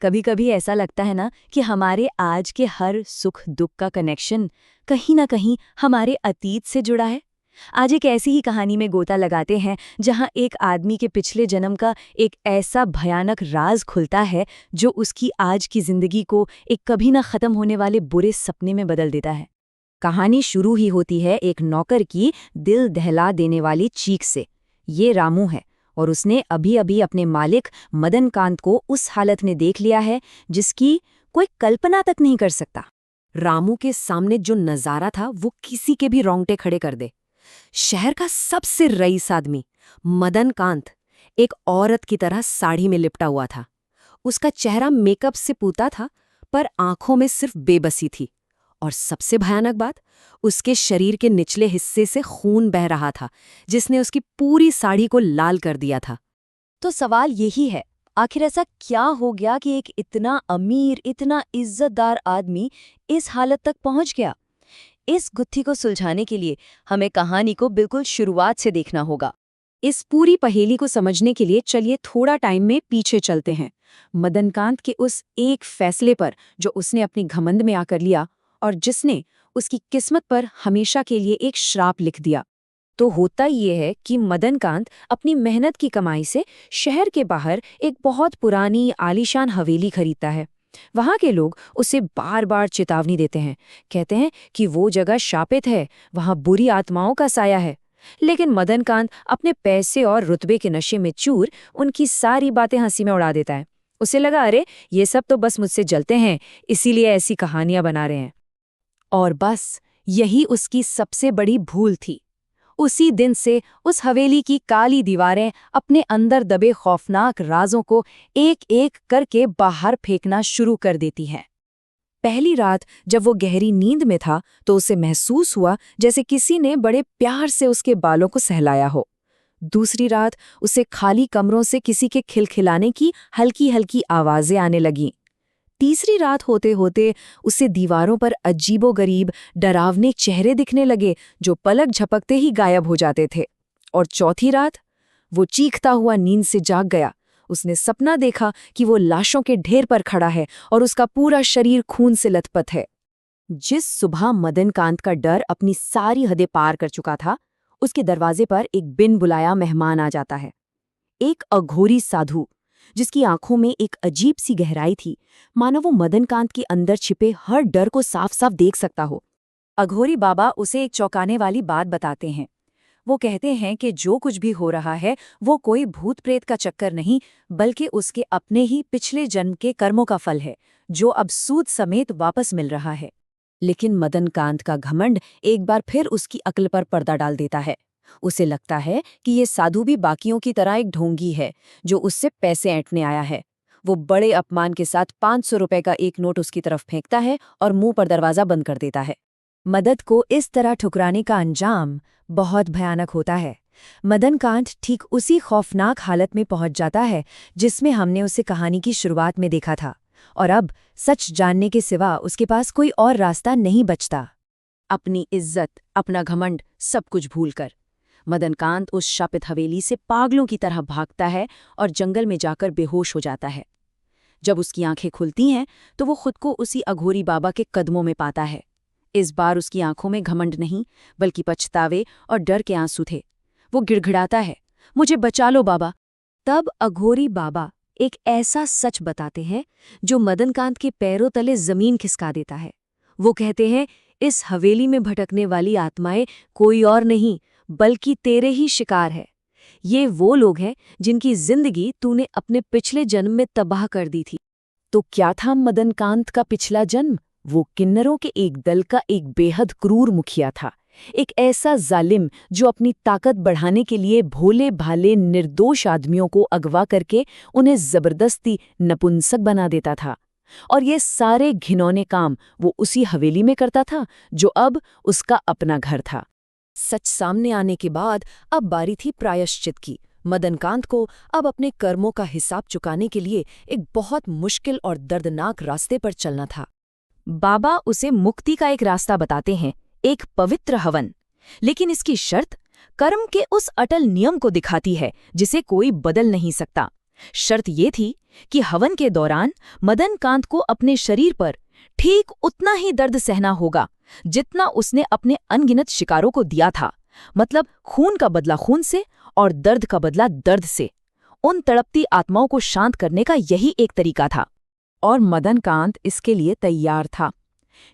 कभी कभी ऐसा लगता है ना कि हमारे आज के हर सुख दुख का कनेक्शन कहीं ना कहीं हमारे अतीत से जुड़ा है। आज एक ऐसी ही कहानी में गोता लगाते हैं जहां एक आदमी के पिछले जन्म का एक ऐसा भयानक राज खुलता है जो उसकी आज की जिंदगी को एक कभी ना खत्म होने वाले बुरे सपने में बदल देता है। कहानी शुरू ही होती है एक नौकर की दिल दहला देने वाली चीख से। ये रामू है और उसने अभी अभी अपने मालिक मदनकांत को उस हालत में देख लिया है जिसकी कोई कल्पना तक नहीं कर सकता। रामू के सामने जो नजारा था वो किसी के भी रोंगटे खड़े कर दे। शहर का सबसे रईस आदमी मदनकांत एक औरत की तरह साड़ी में लिपटा हुआ था। उसका चेहरा मेकअप से पूता था पर आंखों में सिर्फ बेबसी थी। और सबसे भयानक बात, उसके शरीर के निचले हिस्से से खून बह रहा था जिसने उसकी पूरी साड़ी को लाल कर दिया था। तो सवाल यही है, आखिर ऐसा क्या हो गया कि एक इतना अमीर, इतना इज्जतदार आदमी इस हालत तक पहुंच गया? इस गुत्थी को सुलझाने के लिए हमें कहानी को बिल्कुल शुरुआत से देखना होगा। इस पूरी पहेली को समझने के लिए चलिए थोड़ा टाइम में पीछे चलते हैं, मदनकांत के उस एक फैसले पर जो उसने अपनी घमंड में आकर लिया और जिसने उसकी किस्मत पर हमेशा के लिए एक श्राप लिख दिया। तो होता ये है कि मदनकांत अपनी मेहनत की कमाई से शहर के बाहर एक बहुत पुरानी आलीशान हवेली खरीदता है। वहां के लोग उसे बार बार चेतावनी देते हैं, कहते हैं कि वो जगह शापित है, वहां बुरी आत्माओं का साया है। लेकिन मदनकांत अपने पैसे और रुतबे के नशे में चूर उनकी सारी बातें हंसी में उड़ा देता है। उसे लगा, अरे ये सब तो बस मुझसे जलते हैं, इसीलिए ऐसी कहानियां बना रहे हैं। और बस यही उसकी सबसे बड़ी भूल थी। उसी दिन से उस हवेली की काली दीवारें अपने अंदर दबे खौफनाक राजों को एक एक करके बाहर फेंकना शुरू कर देती हैं। पहली रात जब वो गहरी नींद में था तो उसे महसूस हुआ जैसे किसी ने बड़े प्यार से उसके बालों को सहलाया हो। दूसरी रात उसे खाली कमरों से किसी के खिलखिलाने की हल्की हल्की आवाजें आने लगीं। तीसरी रात होते होते उसे दीवारों पर अजीबोगरीब डरावने चेहरे दिखने लगे जो पलक झपकते ही गायब हो जाते थे। और चौथी रात वो चीखता हुआ नींद से जाग गया। उसने सपना देखा कि वो लाशों के ढेर पर खड़ा है और उसका पूरा शरीर खून से लथपथ है। जिस सुबह मदनकांत का डर अपनी सारी हदें पार कर चुका था, उसके दरवाजे पर एक बिन बुलाया मेहमान आ जाता है। एक अघोरी साधु जिसकी आंखों में एक अजीब सी गहराई थी, मानो वो मदनकांत के अंदर छिपे हर डर को साफ साफ देख सकता हो। अघोरी बाबा उसे एक चौंकाने वाली बात बताते हैं। वो कहते हैं कि जो कुछ भी हो रहा है वो कोई भूत प्रेत का चक्कर नहीं, बल्कि उसके अपने ही पिछले जन्म के कर्मों का फल है जो अब सूद समेत वापस मिल रहा है। लेकिन मदनकांत का घमंड एक बार फिर उसकी अक्ल पर पर्दा डाल देता है। उसे लगता है कि ये साधु भी बाकियों की तरह एक ढोंगी है जो उससे पैसे ऐंठने आया है। वो बड़े अपमान के साथ 500 रुपए का एक नोट उसकी तरफ फेंकता है और मुंह पर दरवाजा बंद कर देता है। मदद को इस तरह ठुकराने का अंजाम बहुत भयानक होता है। मदनकांत ठीक उसी खौफनाक हालत में पहुंच जाता है जिसमें हमने उसे कहानी की शुरुआत में देखा था, और अब सच जानने के सिवा उसके पास कोई और रास्ता नहीं बचता। अपनी इज्जत, अपना घमंड, सब कुछ भूलकर मदनकांत उस शापित हवेली से पागलों की तरह भागता है और जंगल में जाकर बेहोश हो जाता है। जब उसकी आंखें खुलती हैं तो वो खुद को उसी अघोरी बाबा के कदमों में पाता है। इस बार उसकी आंखों में घमंड नहीं बल्कि पछतावे और डर के आंसू थे। वो गिड़गिड़ाता है, मुझे बचा लो बाबा। तब अघोरी बाबा एक ऐसा सच बताते हैं जो मदनकांत के पैरों तले जमीन खिसका देता है। वो कहते हैं, इस हवेली में भटकने वाली आत्माएं कोई और नहीं बल्कि तेरे ही शिकार है। ये वो लोग हैं जिनकी जिंदगी तूने अपने पिछले जन्म में तबाह कर दी थी। तो क्या था मदनकांत का पिछला जन्म? वो किन्नरों के एक दल का एक बेहद क्रूर मुखिया था। एक ऐसा जालिम जो अपनी ताकत बढ़ाने के लिए भोले भाले निर्दोष आदमियों को अगवा करके उन्हें जबरदस्ती नपुंसक बना देता था। और ये सारे घिनौने काम वो उसी हवेली में करता था जो अब उसका अपना घर था। सच सामने आने के बाद अब बारी थी प्रायश्चित की। मदनकांत को अब अपने कर्मों का हिसाब चुकाने के लिए एक बहुत मुश्किल और दर्दनाक रास्ते पर चलना था। बाबा उसे मुक्ति का एक रास्ता बताते हैं, एक पवित्र हवन। लेकिन इसकी शर्त कर्म के उस अटल नियम को दिखाती है जिसे कोई बदल नहीं सकता। शर्त ये थी कि हवन के दौरान मदनकांत को अपने शरीर पर ठीक उतना ही दर्द सहना होगा जितना उसने अपने अनगिनत शिकारों को दिया था, मतलब खून का बदला खून से और दर्द का बदला दर्द से। उन तड़पती आत्माओं को शांत करने का यही एक तरीका था, और मदनकांत इसके लिए तैयार था।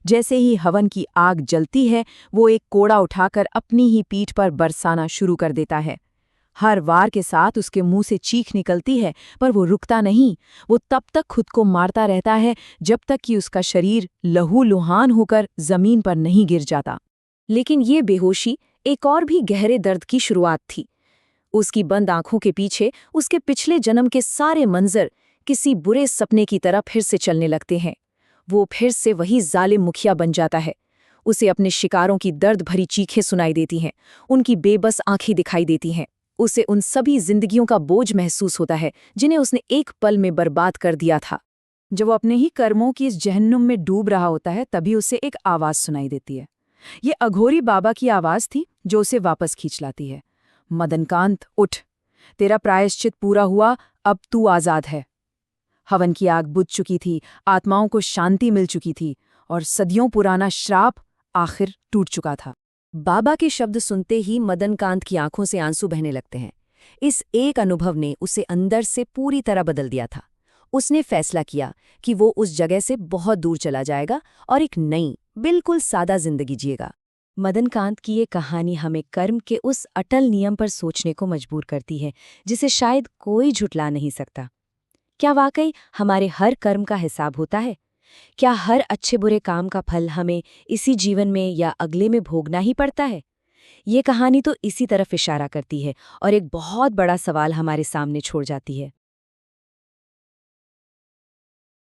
जैसे ही हवन की आग जलती है, वो एक कोड़ा उठाकर अपनी ही पीठ पर बरसाना शुरू कर देता है। हर वार के साथ उसके मुंह से चीख निकलती है, पर वो रुकता नहीं। वो तब तक खुद को मारता रहता है जब तक कि उसका शरीर लहूलुहान होकर जमीन पर नहीं गिर जाता। लेकिन ये बेहोशी एक और भी गहरे दर्द की शुरुआत थी। उसकी बंद आंखों के पीछे उसके पिछले जन्म के सारे मंजर किसी बुरे सपने की तरह फिर से चलने लगते हैं। वो फिर से वही जालिम मुखिया बन जाता है। उसे अपने शिकारों की दर्द भरी चीखें सुनाई देती हैं, उनकी बेबस आंखें दिखाई देती हैं। उसे उन सभी जिंदगियों का बोझ महसूस होता है जिन्हें उसने एक पल में बर्बाद कर दिया था। जब वो अपने ही कर्मों की इस जहन्नुम में डूब रहा होता है, तभी उसे एक आवाज सुनाई देती है। ये अघोरी बाबा की आवाज थी जो उसे वापस खींच लाती है। मदनकांत, उठ, तेरा प्रायश्चित पूरा हुआ, अब तू आजाद है। हवन की आग बुझ चुकी थी, आत्माओं को शांति मिल चुकी थी, और सदियों पुराना श्राप आखिर टूट चुका था। बाबा के शब्द सुनते ही मदनकांत की आंखों से आंसू बहने लगते हैं। इस एक अनुभव ने उसे अंदर से पूरी तरह बदल दिया था। उसने फैसला किया कि वो उस जगह से बहुत दूर चला जाएगा और एक नई, बिल्कुल सादा जिंदगी जिएगा। मदनकांत की ये कहानी हमें कर्म के उस अटल नियम पर सोचने को मजबूर करती है जिसे शायद कोई झुठला नहीं सकता। क्या वाकई हमारे हर कर्म का हिसाब होता है? क्या हर अच्छे बुरे काम का फल हमें इसी जीवन में या अगले में भोगना ही पड़ता है? ये कहानी तो इसी तरफ इशारा करती है और एक बहुत बड़ा सवाल हमारे सामने छोड़ जाती है।